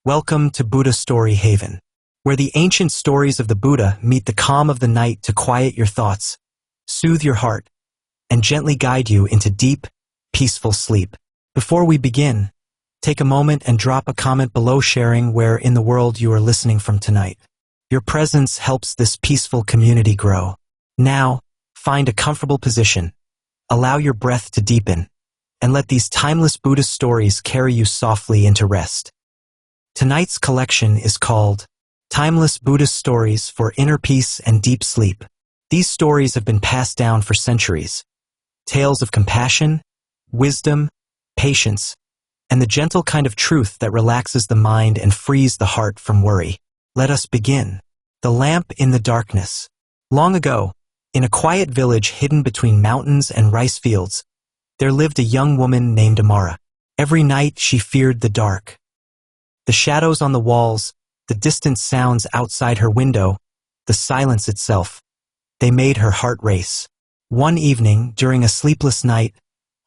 Welcome to Buddha Story Haven, where the ancient stories of the Buddha meet the calm of the night to quiet your thoughts, soothe your heart, and gently guide you into deep, peaceful sleep. Before we begin, take a moment and drop a comment below sharing where in the world you are listening from tonight. Your presence helps this peaceful community grow. Now, find a comfortable position, allow your breath to deepen, and let these timeless Buddhist stories carry you softly into rest. Tonight's collection is called Timeless Buddhist Stories for Inner Peace and Deep Sleep. These stories have been passed down for centuries. Tales of compassion, wisdom, patience, and the gentle kind of truth that relaxes the mind and frees the heart from worry. Let us begin. The Lamp in the Darkness. Long ago, in a quiet village hidden between mountains and rice fields, there lived a young woman named Amara. Every night she feared the dark. The shadows on the walls, the distant sounds outside her window, the silence itself, they made her heart race. One evening, during a sleepless night,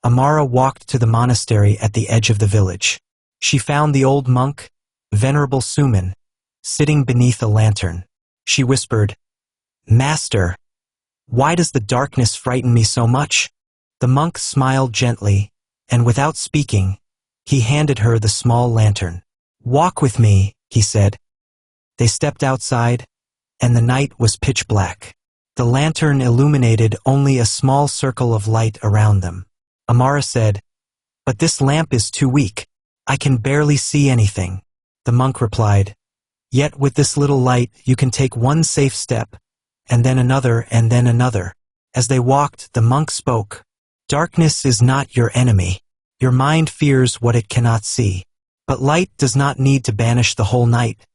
Amara walked to the monastery at the edge of the village. She found the old monk, Venerable Suman, sitting beneath a lantern. She whispered, "Master, why does the darkness frighten me so much?" The monk smiled gently, and without speaking, he handed her the small lantern. "Walk with me," he said. They stepped outside, and the night was pitch black. The lantern illuminated only a small circle of light around them. Amara said, "But this lamp is too weak. I can barely see anything." The monk replied, "Yet with this little light you can take one safe step, and then another and then another." As they walked, the monk spoke, "Darkness is not your enemy. Your mind fears what it cannot see. But light does not need to banish the whole night.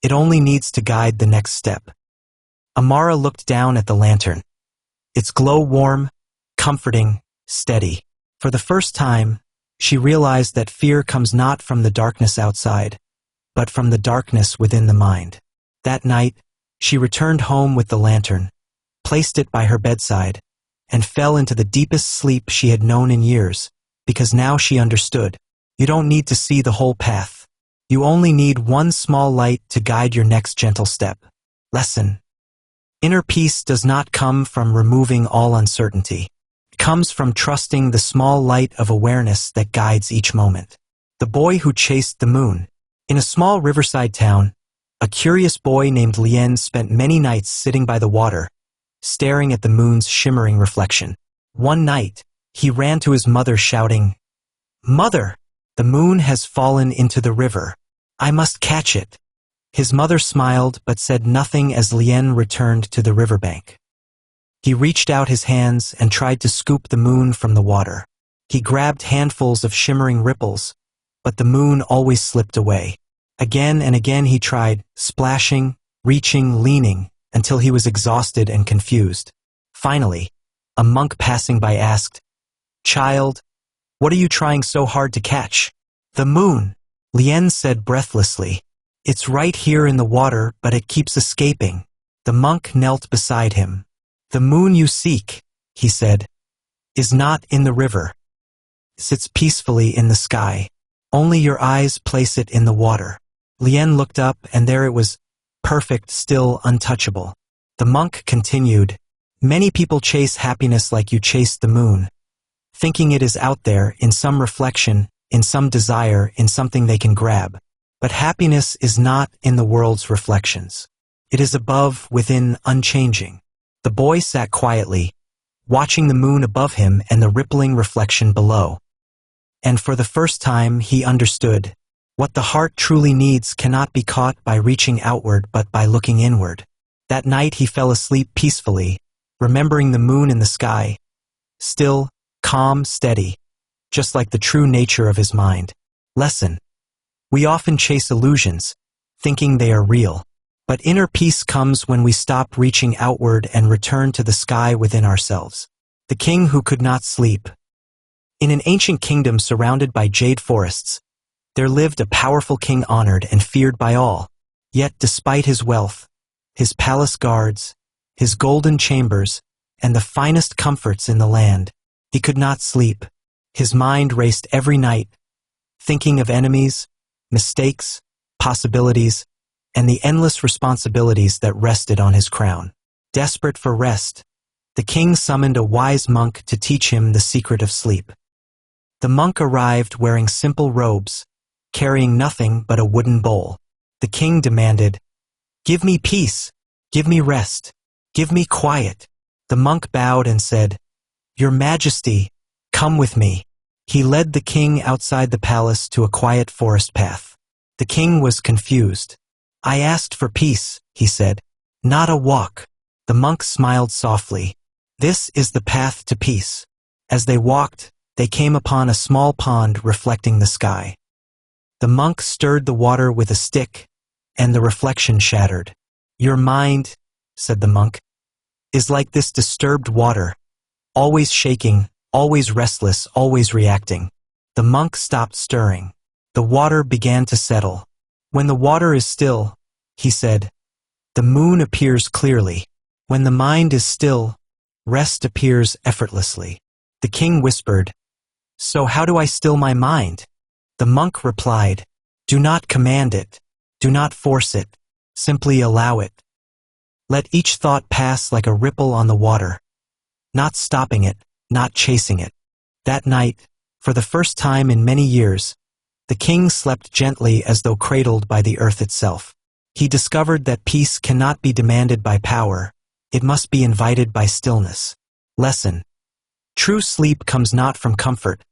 It only needs to guide the next step." Amara looked down at the lantern. Its glow warm, comforting, steady. For the first time, she realized that fear comes not from the darkness outside, but from the darkness within the mind. That night, she returned home with the lantern, placed it by her bedside, and fell into the deepest sleep she had known in years, because now she understood. You don't need to see the whole path. You only need one small light to guide your next gentle step. Lesson. Inner peace does not come from removing all uncertainty. It comes from trusting the small light of awareness that guides each moment. The boy who chased the moon. In a small riverside town, a curious boy named Lien spent many nights sitting by the water, staring at the moon's shimmering reflection. One night, he ran to his mother shouting, "Mother, the moon has fallen into the river. I must catch it." His mother smiled but said nothing as Lien returned to the riverbank. He reached out his hands and tried to scoop the moon from the water. He grabbed handfuls of shimmering ripples, but the moon always slipped away. Again and again he tried, splashing, reaching, leaning, until he was exhausted and confused. Finally, a monk passing by asked, "Child, what are you trying so hard to catch?" "The moon," Lien said breathlessly. "It's right here in the water, but it keeps escaping." The monk knelt beside him. "The moon you seek," he said, "is not in the river. It sits peacefully in the sky. Only your eyes place it in the water." Lien looked up, and there it was, perfect, still, untouchable. The monk continued, "Many people chase happiness like you chased the moon, thinking it is out there, in some reflection, in some desire, in something they can grab. But happiness is not in the world's reflections. It is above, within, unchanging." The boy sat quietly, watching the moon above him and the rippling reflection below. And for the first time he understood, what the heart truly needs cannot be caught by reaching outward but by looking inward. That night he fell asleep peacefully, remembering the moon in the sky, still, calm, steady, just like the true nature of his mind. Lesson. We often chase illusions, thinking they are real. But inner peace comes when we stop reaching outward and return to the sky within ourselves. The king who could not sleep. In an ancient kingdom surrounded by jade forests, there lived a powerful king honored and feared by all. Yet despite his wealth, his palace guards, his golden chambers, and the finest comforts in the land, he could not sleep. His mind raced every night, thinking of enemies, mistakes, possibilities, and the endless responsibilities that rested on his crown. Desperate for rest, the king summoned a wise monk to teach him the secret of sleep. The monk arrived wearing simple robes, carrying nothing but a wooden bowl. The king demanded, "Give me peace, give me rest, give me quiet." The monk bowed and said, "Your Majesty, come with me." He led the king outside the palace to a quiet forest path. The king was confused. "I asked for peace," he said, "not a walk." The monk smiled softly. "This is the path to peace." As they walked, they came upon a small pond reflecting the sky. The monk stirred the water with a stick, and the reflection shattered. "Your mind," said the monk, "is like this disturbed water, always shaking, always restless, always reacting." The monk stopped stirring. The water began to settle. "When the water is still," he said, "the moon appears clearly. When the mind is still, rest appears effortlessly." The king whispered, "So how do I still my mind?" The monk replied, "Do not command it. Do not force it. Simply allow it. Let each thought pass like a ripple on the water, not stopping it, not chasing it." That night, for the first time in many years, the king slept gently as though cradled by the earth itself. He discovered that peace cannot be demanded by power, it must be invited by stillness. Lesson: true sleep comes not from comfort,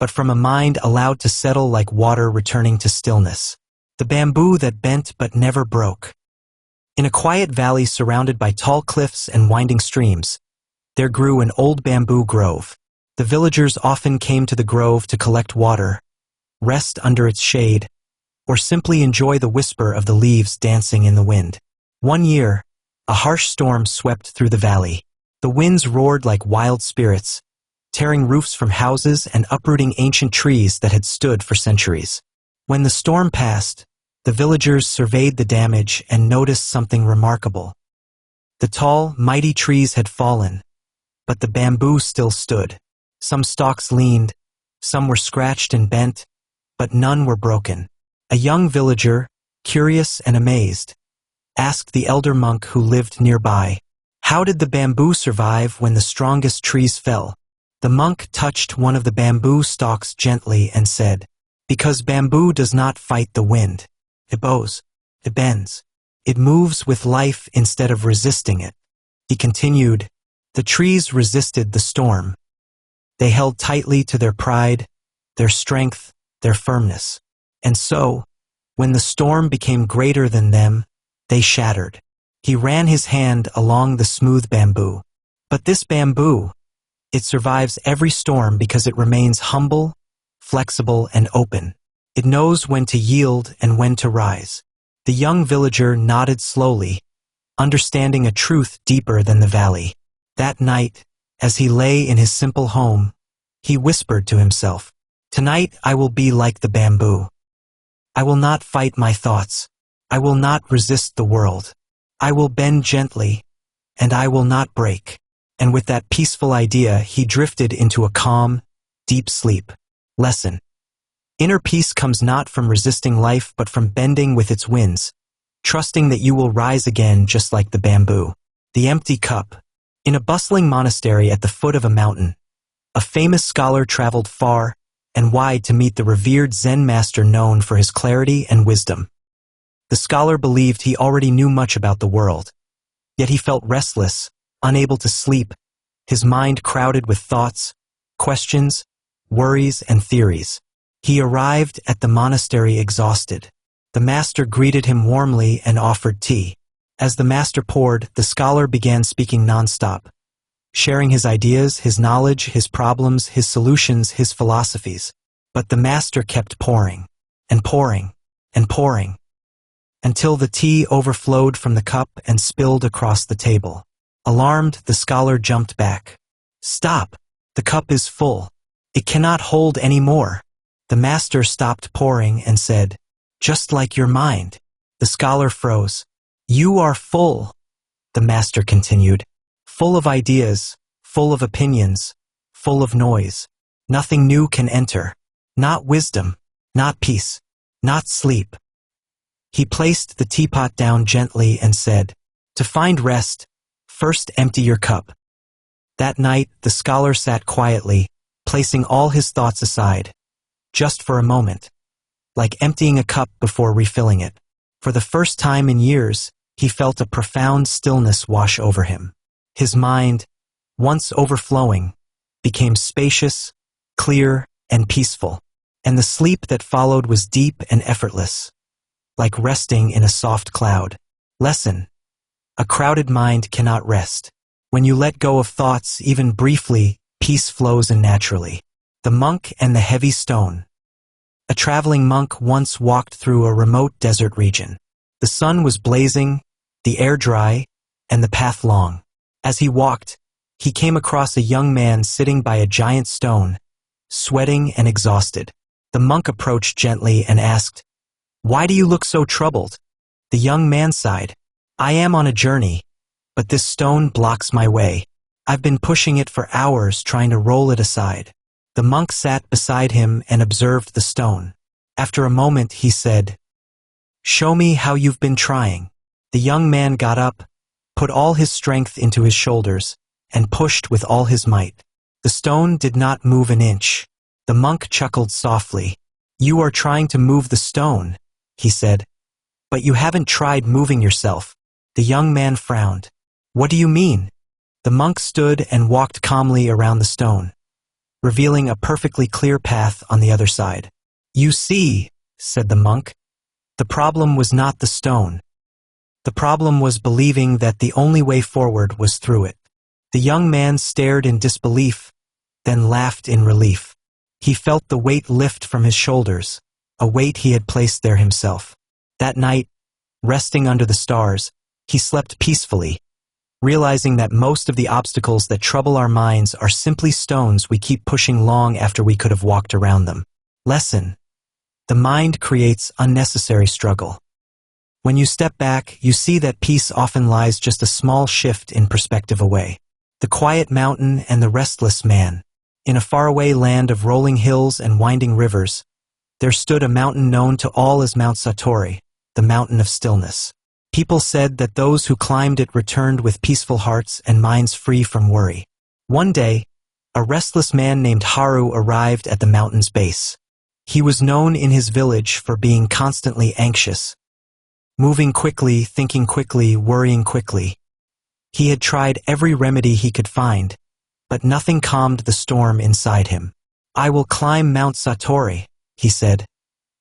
but from a mind allowed to settle like water returning to stillness. The bamboo that bent but never broke. In a quiet valley surrounded by tall cliffs and winding streams, there grew an old bamboo grove. The villagers often came to the grove to collect water, rest under its shade, or simply enjoy the whisper of the leaves dancing in the wind. One year, a harsh storm swept through the valley. The winds roared like wild spirits, tearing roofs from houses and uprooting ancient trees that had stood for centuries. When the storm passed, the villagers surveyed the damage and noticed something remarkable. The tall, mighty trees had fallen, but the bamboo still stood. Some stalks leaned, some were scratched and bent, but none were broken. A young villager, curious and amazed, asked the elder monk who lived nearby, "How did the bamboo survive when the strongest trees fell?" The monk touched one of the bamboo stalks gently and said, "Because bamboo does not fight the wind. It bows, it bends, it moves with life instead of resisting it." He continued, "The trees resisted the storm. They held tightly to their pride, their strength, their firmness. And so, when the storm became greater than them, they shattered." He ran his hand along the smooth bamboo. "But this bamboo, it survives every storm because it remains humble, flexible, and open. It knows when to yield and when to rise." The young villager nodded slowly, understanding a truth deeper than the valley. That night, as he lay in his simple home, he whispered to himself, "Tonight I will be like the bamboo. I will not fight my thoughts. I will not resist the world. I will bend gently, and I will not break." And with that peaceful idea, he drifted into a calm, deep sleep. Lesson: inner peace comes not from resisting life but from bending with its winds, trusting that you will rise again just like the bamboo. The empty cup. In a bustling monastery at the foot of a mountain, a famous scholar traveled far and wide to meet the revered Zen master known for his clarity and wisdom. The scholar believed he already knew much about the world, yet he felt restless, unable to sleep, his mind crowded with thoughts, questions, worries, and theories. He arrived at the monastery exhausted. The master greeted him warmly and offered tea. As the master poured, the scholar began speaking nonstop, sharing his ideas, his knowledge, his problems, his solutions, his philosophies. But the master kept pouring, and pouring, and pouring, until the tea overflowed from the cup and spilled across the table. Alarmed, the scholar jumped back. "Stop! The cup is full. It cannot hold any more." The master stopped pouring and said, "Just like your mind." The scholar froze. "You are full," the master continued, "full of ideas, full of opinions, full of noise. Nothing new can enter. Not wisdom, not peace, not sleep. He placed the teapot down gently and said, "To find rest, first empty your cup." That night, the scholar sat quietly, placing all his thoughts aside, just for a moment, like emptying a cup before refilling it. For the first time in years, he felt a profound stillness wash over him. His mind, once overflowing, became spacious, clear, and peaceful, and the sleep that followed was deep and effortless, like resting in a soft cloud. Lesson: a crowded mind cannot rest. When you let go of thoughts, even briefly, peace flows in naturally. The monk and the heavy stone. A traveling monk once walked through a remote desert region. The sun was blazing, the air dry, and the path long. As he walked, he came across a young man sitting by a giant stone, sweating and exhausted. The monk approached gently and asked, "Why do you look so troubled?" The young man sighed, "I am on a journey, but this stone blocks my way. I've been pushing it for hours trying to roll it aside." The monk sat beside him and observed the stone. After a moment, he said, "Show me how you've been trying." The young man got up, put all his strength into his shoulders, and pushed with all his might. The stone did not move an inch. The monk chuckled softly. "You are trying to move the stone," he said, "but you haven't tried moving yourself." The young man frowned. "What do you mean?" The monk stood and walked calmly around the stone, revealing a perfectly clear path on the other side. "You see," said the monk, "the problem was not the stone. The problem was believing that the only way forward was through it." The young man stared in disbelief, then laughed in relief. He felt the weight lift from his shoulders, a weight he had placed there himself. That night, resting under the stars, he slept peacefully, realizing that most of the obstacles that trouble our minds are simply stones we keep pushing long after we could have walked around them. Lesson: the mind creates unnecessary struggle. When you step back, you see that peace often lies just a small shift in perspective away. The quiet mountain and the restless man. In a faraway land of rolling hills and winding rivers, there stood a mountain known to all as Mount Satori, the mountain of stillness. People said that those who climbed it returned with peaceful hearts and minds free from worry. One day, a restless man named Haru arrived at the mountain's base. He was known in his village for being constantly anxious, moving quickly, thinking quickly, worrying quickly. He had tried every remedy he could find, but nothing calmed the storm inside him. "I will climb Mount Satori," he said,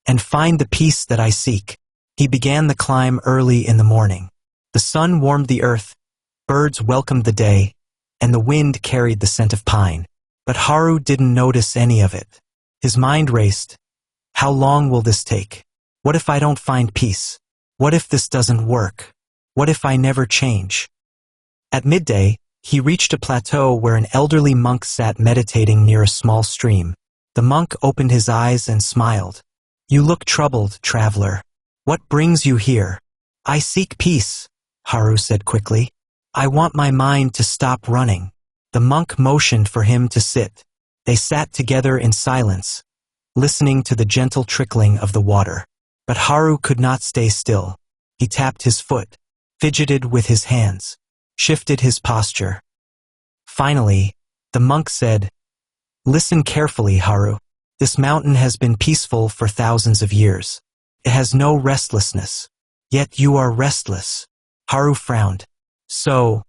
"and find the peace that I seek." He began the climb early in the morning. The sun warmed the earth, birds welcomed the day, and the wind carried the scent of pine. But Haru didn't notice any of it. His mind raced. How long will this take? What if I don't find peace? What if this doesn't work? What if I never change? At midday, he reached a plateau where an elderly monk sat meditating near a small stream. The monk opened his eyes and smiled. "You look troubled, traveler. What brings you here?" "I seek peace," Haru said quickly. "I want my mind to stop running." The monk motioned for him to sit. They sat together in silence, listening to the gentle trickling of the water. But Haru could not stay still. He tapped his foot, fidgeted with his hands, shifted his posture. Finally, the monk said, "Listen carefully, Haru. This mountain has been peaceful for thousands of years. It has no restlessness. Yet you are restless." Haru frowned. "So,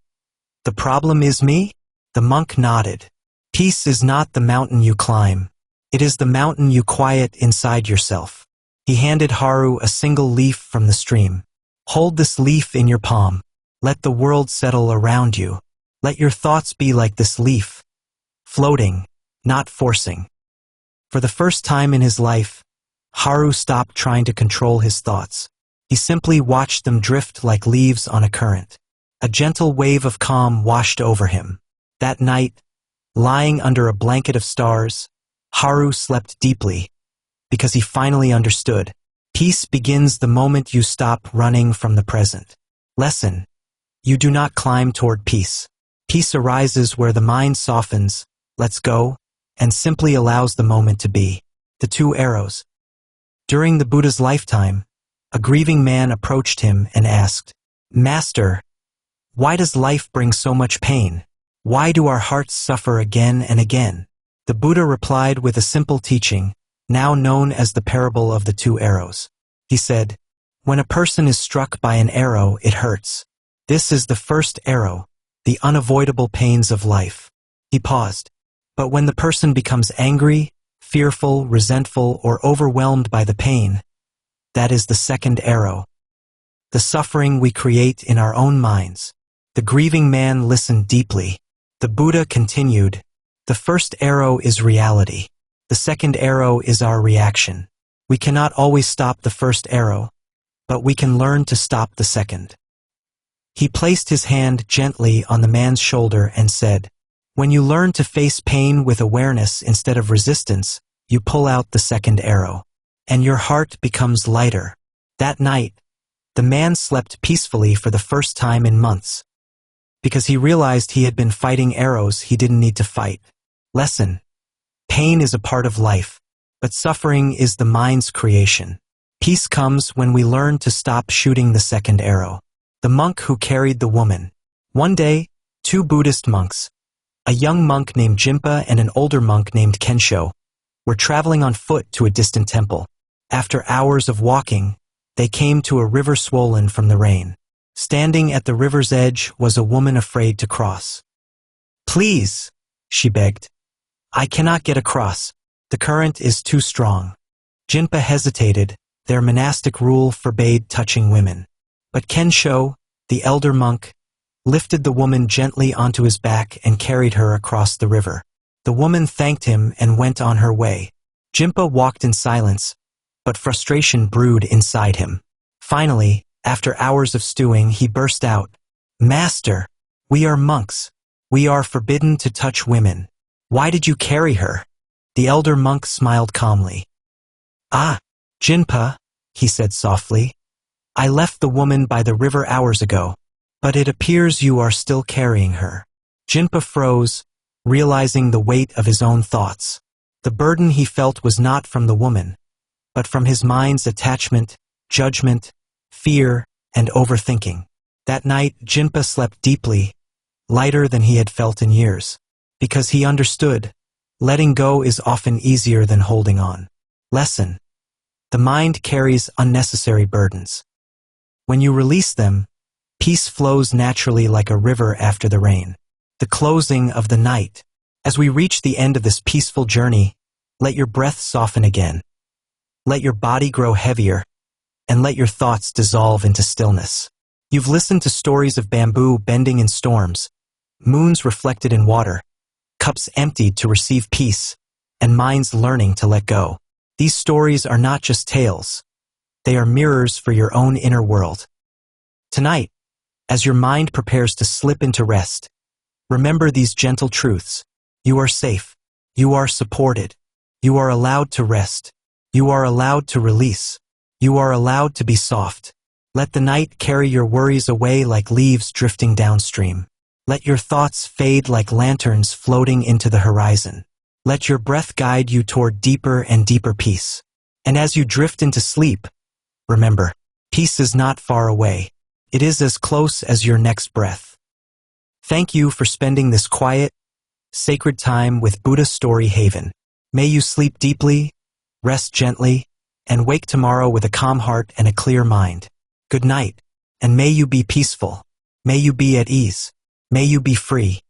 the problem is me?" The monk nodded. "Peace is not the mountain you climb. It is the mountain you quiet inside yourself." He handed Haru a single leaf from the stream. "Hold this leaf in your palm. Let the world settle around you. Let your thoughts be like this leaf, floating, not forcing." For the first time in his life, Haru stopped trying to control his thoughts. He simply watched them drift like leaves on a current. A gentle wave of calm washed over him. That night, lying under a blanket of stars, Haru slept deeply, because he finally understood. Peace begins the moment you stop running from the present. Lesson: you do not climb toward peace. Peace arises where the mind softens, lets go, and simply allows the moment to be. The two arrows. During the Buddha's lifetime, A grieving man approached him and asked, "Master, why does life bring so much pain? Why do our hearts suffer again and again?" The Buddha replied with a simple teaching, now known as the parable of the two arrows. He said, "When a person is struck by an arrow, it hurts. This is the first arrow, the unavoidable pains of life." He paused. But when the person becomes angry, fearful, resentful, or overwhelmed by the pain, that is the second arrow, the suffering we create in our own minds. The grieving man listened deeply. The Buddha continued, "The first arrow is reality. The second arrow is our reaction. We cannot always stop the first arrow, but we can learn to stop the second." He placed his hand gently on the man's shoulder and said, "When you learn to face pain with awareness instead of resistance, you pull out the second arrow, and your heart becomes lighter." That night, the man slept peacefully for the first time in months, because he realized he had been fighting arrows he didn't need to fight. Lesson: pain is a part of life, but suffering is the mind's creation. Peace comes when we learn to stop shooting the second arrow. The monk who carried the woman. One day, two Buddhist monks, a young monk named Jinpa and an older monk named Kensho, were traveling on foot to a distant temple. After hours of walking, they came to a river swollen from the rain. Standing at the river's edge was a woman afraid to cross. "Please," she begged, "I cannot get across. The current is too strong." Jinpa hesitated. Their monastic rule forbade touching women. But Kensho, the elder monk, lifted the woman gently onto his back and carried her across the river. The woman thanked him and went on her way. Jinpa walked in silence, but frustration brewed inside him. Finally, after hours of stewing, he burst out, "Master, we are monks. We are forbidden to touch women. Why did you carry her?" The elder monk smiled calmly. "Ah, Jinpa," he said softly, "I left the woman by the river hours ago, but it appears you are still carrying her." Jinpa froze, realizing the weight of his own thoughts. The burden he felt was not from the woman, but from his mind's attachment, judgment, fear, and overthinking. That night, Jinpa slept deeply, lighter than he had felt in years, because he understood, letting go is often easier than holding on. Lesson: the mind carries unnecessary burdens. When you release them, peace flows naturally like a river after the rain. The closing of the night. As we reach the end of this peaceful journey, let your breath soften again. Let your body grow heavier, and let your thoughts dissolve into stillness. You've listened to stories of bamboo bending in storms, moons reflected in water, cups emptied to receive peace, and minds learning to let go. These stories are not just tales. They are mirrors for your own inner world. Tonight, as your mind prepares to slip into rest, remember these gentle truths. You are safe. You are supported. You are allowed to rest. You are allowed to release. You are allowed to be soft. Let the night carry your worries away like leaves drifting downstream. Let your thoughts fade like lanterns floating into the horizon. Let your breath guide you toward deeper and deeper peace. And as you drift into sleep, remember, peace is not far away. It is as close as your next breath. Thank you for spending this quiet, sacred time with Buddha Story Haven. May you sleep deeply, rest gently, and wake tomorrow with a calm heart and a clear mind. Good night, and may you be peaceful. May you be at ease. May you be free.